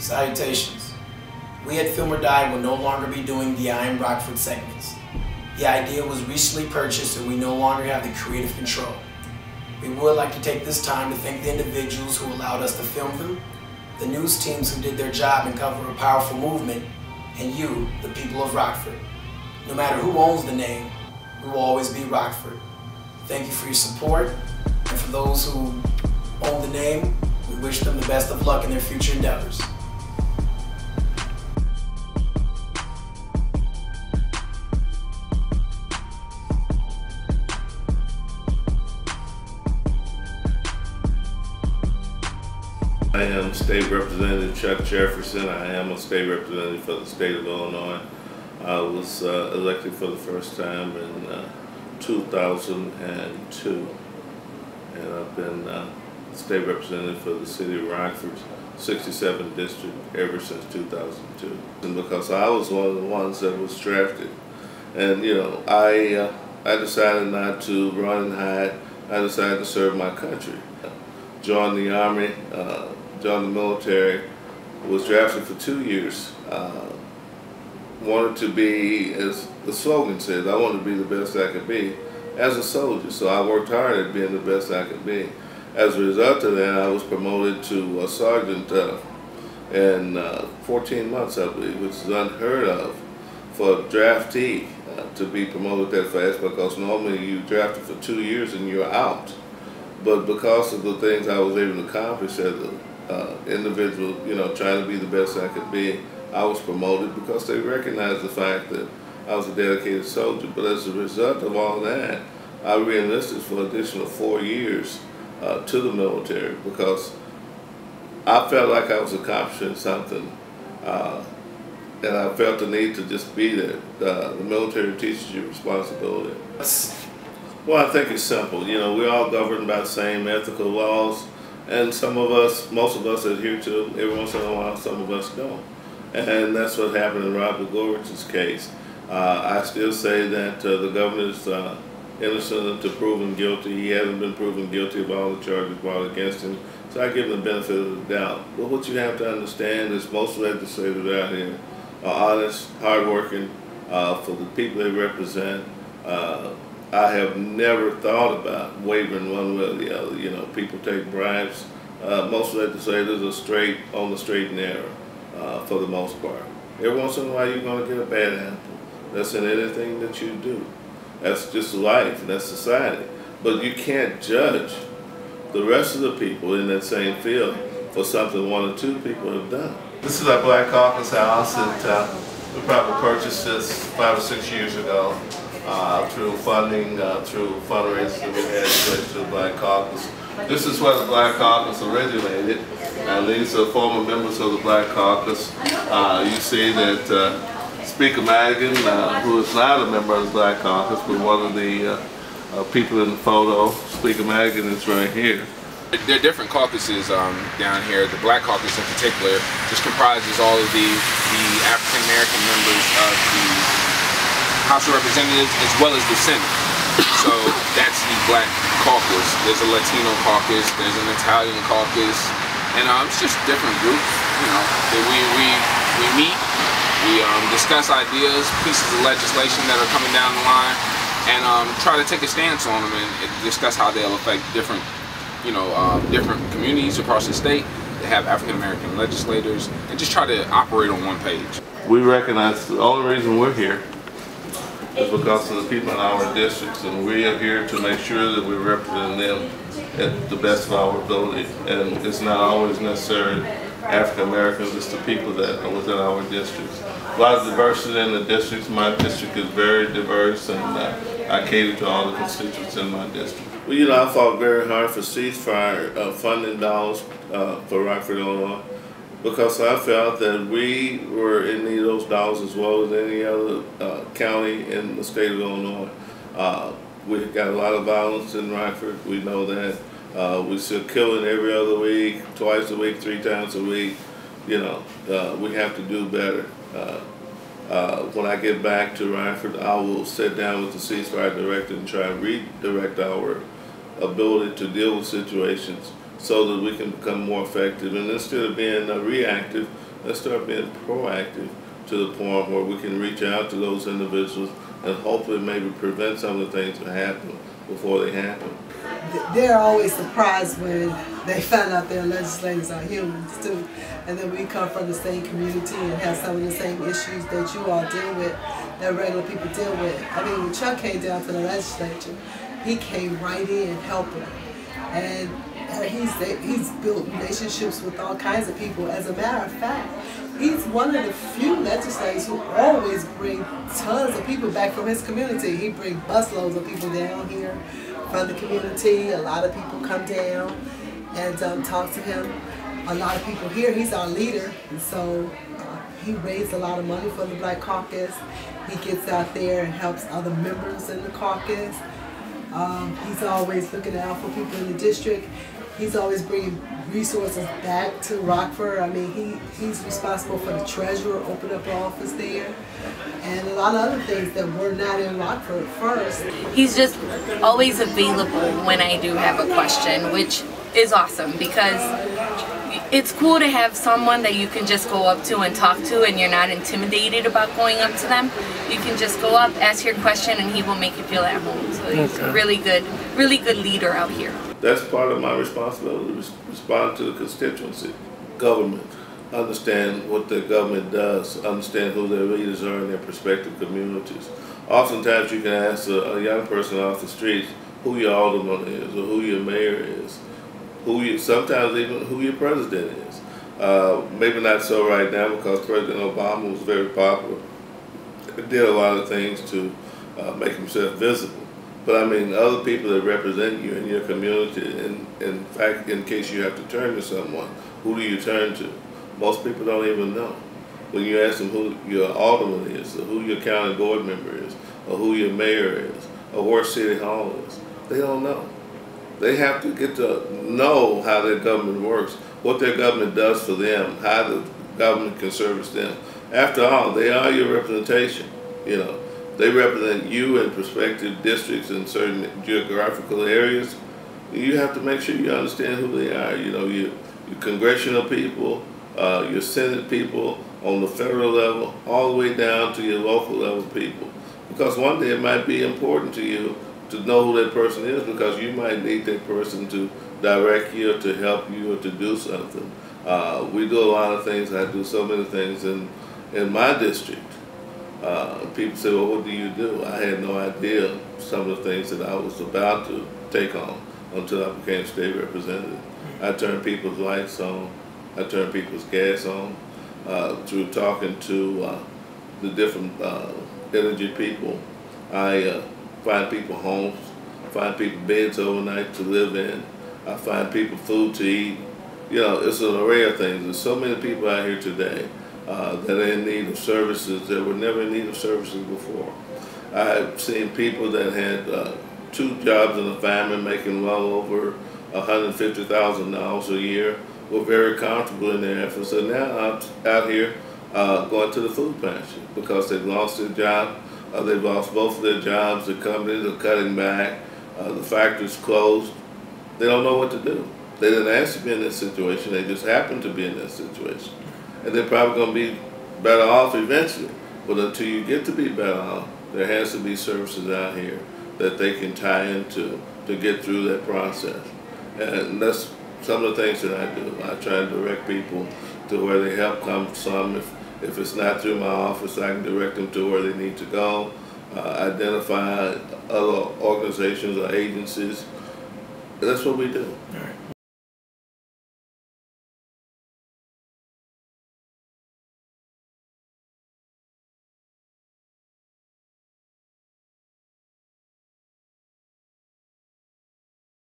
Salutations. We at FilmOrDie will no longer be doing the I Am Rockford segments. The idea was recently purchased and we no longer have the creative control. We would like to take this time to thank the individuals who allowed us to film them, the news teams who did their job and cover a powerful movement, and you, the people of Rockford. No matter who owns the name, we will always be Rockford. Thank you for your support, and for those who own the name, we wish them the best of luck in their future endeavors. I am State Representative Chuck Jefferson. I am a state representative for the state of Illinois. I was elected for the first time in 2002, and I've been state representative for the city of Rockford's 67th district ever since 2002. And because I was one of the ones that was drafted, and you know, I decided not to run and hide. I decided to serve my country. Joined the Army, joined the military, was drafted for 2 years. Wanted to be, as the slogan says, I wanted to be the best I could be as a soldier. So I worked hard at being the best I could be. As a result of that, I was promoted to a sergeant in 14 months, I believe, which is unheard of for a draftee to be promoted that fast, because normally you drafted for 2 years and you're out. But because of the things I was able to accomplish as an individual, you know, trying to be the best I could be, I was promoted because they recognized the fact that I was a dedicated soldier. But as a result of all that, I re-enlisted for an additional 4 years to the military, because I felt like I was accomplishing something, and I felt the need to just be there. The military teaches you responsibility. Well, I think it's simple. You know, we're all governed by the same ethical laws, and some of us, most of us adhere to them. Every once in a while, some of us don't. And that's what happened in Robert Gorwich's case. I still say that the governor is innocent until proven guilty. He hasn't been proven guilty of all the charges brought against him, so I give him the benefit of the doubt. But what you have to understand is most legislators out here are honest, hardworking, for the people they represent. I have never thought about wavering one way or the other. You know, people take bribes. Most legislators are straight on the straight and narrow for the most part. Every once in a while you're going to get a bad apple. That's in anything that you do. That's just life, and that's society. But you can't judge the rest of the people in that same field for something one or two people have done. This is our Black Caucus house, and we probably purchased this 5 or 6 years ago. Through funding, through fundraisers that we had related to the Black Caucus. This is where the Black Caucus originated, and these are former members of the Black Caucus. You see that Speaker Madigan, who is not a member of the Black Caucus, but one of the people in the photo, Speaker Madigan is right here. There are different caucuses down here. The Black Caucus in particular just comprises all of the African American members of the House of Representatives as well as the Senate. So that's the Black Caucus. There's a Latino caucus, there's an Italian caucus, and it's just different groups. You know, we meet, we discuss ideas, pieces of legislation that are coming down the line, and try to take a stance on them and discuss how they'll affect different, different communities across the state that have African American legislators, and just try to operate on one page. We recognize the only reason we're here is because of the people in our districts, and we are here to make sure that we represent them at the best of our ability. And it's not always necessarily African Americans, it's the people that are within our districts. A lot of diversity in the districts. My district is very diverse, and I cater to all the constituents in my district. Well, you know, I fought very hard for ceasefire funding dollars for Rockford, Illinois, because I felt that we were in need of those dollars as well as any other county in the state of Illinois. We've got a lot of violence in Rockford, we know that. We're still killing every other week, twice a week, 3 times a week. You know, we have to do better. When I get back to Rockford, I will sit down with the ceasefire director and try and redirect our ability to deal with situations so that we can become more effective. And instead of being reactive, Let's start being proactive to the point where we can reach out to those individuals and hopefully maybe prevent some of the things that happen before they happen. They're always surprised when they find out their legislators are humans too, and then we come from the same community and have some of the same issues that you all deal with, that regular people deal with. I mean, when Chuck came down to the legislature, he came right in helping, and he's built relationships with all kinds of people. As a matter of fact, he's one of the few legislators who always bring tons of people back from his community. He brings busloads of people down here from the community. A lot of people come down and talk to him. A lot of people here. He's our leader, and so he raised a lot of money for the Black Caucus. He gets out there and helps other members in the caucus. He's always looking out for people in the district. He's always bringing resources back to Rockford. I mean, he's responsible for the treasurer, open up an office there, and a lot of other things that were not in Rockford first. He's just always available when I do have a question, which is awesome because it's cool to have someone that you can just go up to and talk to, and you're not intimidated about going up to them. You can just go up, ask your question, and he will make you feel at home. So he's a really good leader out here. That's part of my responsibility, respond to the constituency. Government, understand what their government does, understand who their leaders are in their respective communities. Oftentimes you can ask a young person off the street who your alderman is or who your mayor is, sometimes even who your president is. Maybe not so right now because President Obama was very popular. He did a lot of things to make himself visible. But I mean, other people that represent you in your community, in fact, in case you have to turn to someone, who do you turn to? Most people don't even know. When you ask them who your alderman is, or who your county board member is, or who your mayor is, or where City Hall is, they don't know. They have to get to know how their government works, what their government does for them, how the government can service them. After all, they are your representation, you know. They represent you in prospective districts in certain geographical areas. You have to make sure you understand who they are. You know, your congressional people, your Senate people, on the federal level, all the way down to your local level people. Because one day it might be important to you to know who that person is, because you might need that person to direct you or to help you or to do something. We do a lot of things. I do so many things in my district. People say, well, what do you do? I had no idea some of the things that I was about to take on until I became state representative. I turned people's lights on. I turned people's gas on through talking to the different energy people. I find people homes, find people beds overnight to live in. I find people food to eat. You know, it's an array of things. There's so many people out here today that are in need of services that were never in need of services before. I've seen people that had 2 jobs in the family making well over $150,000 a year, were very comfortable in their efforts, and now out here going to the food pantry because they've lost their job, they've lost both of their jobs, the companies are cutting back, the factory's closed. They don't know what to do. They didn't ask to be in this situation, they just happened to be in this situation. And they're probably going to be better off eventually. But until you get to be better off, there has to be services out here that they can tie into to get through that process. And that's some of the things that I do. I try to direct people to where their help comes from. If it's not through my office, I can direct them to where they need to go, identify other organizations or agencies. That's what we do. All right.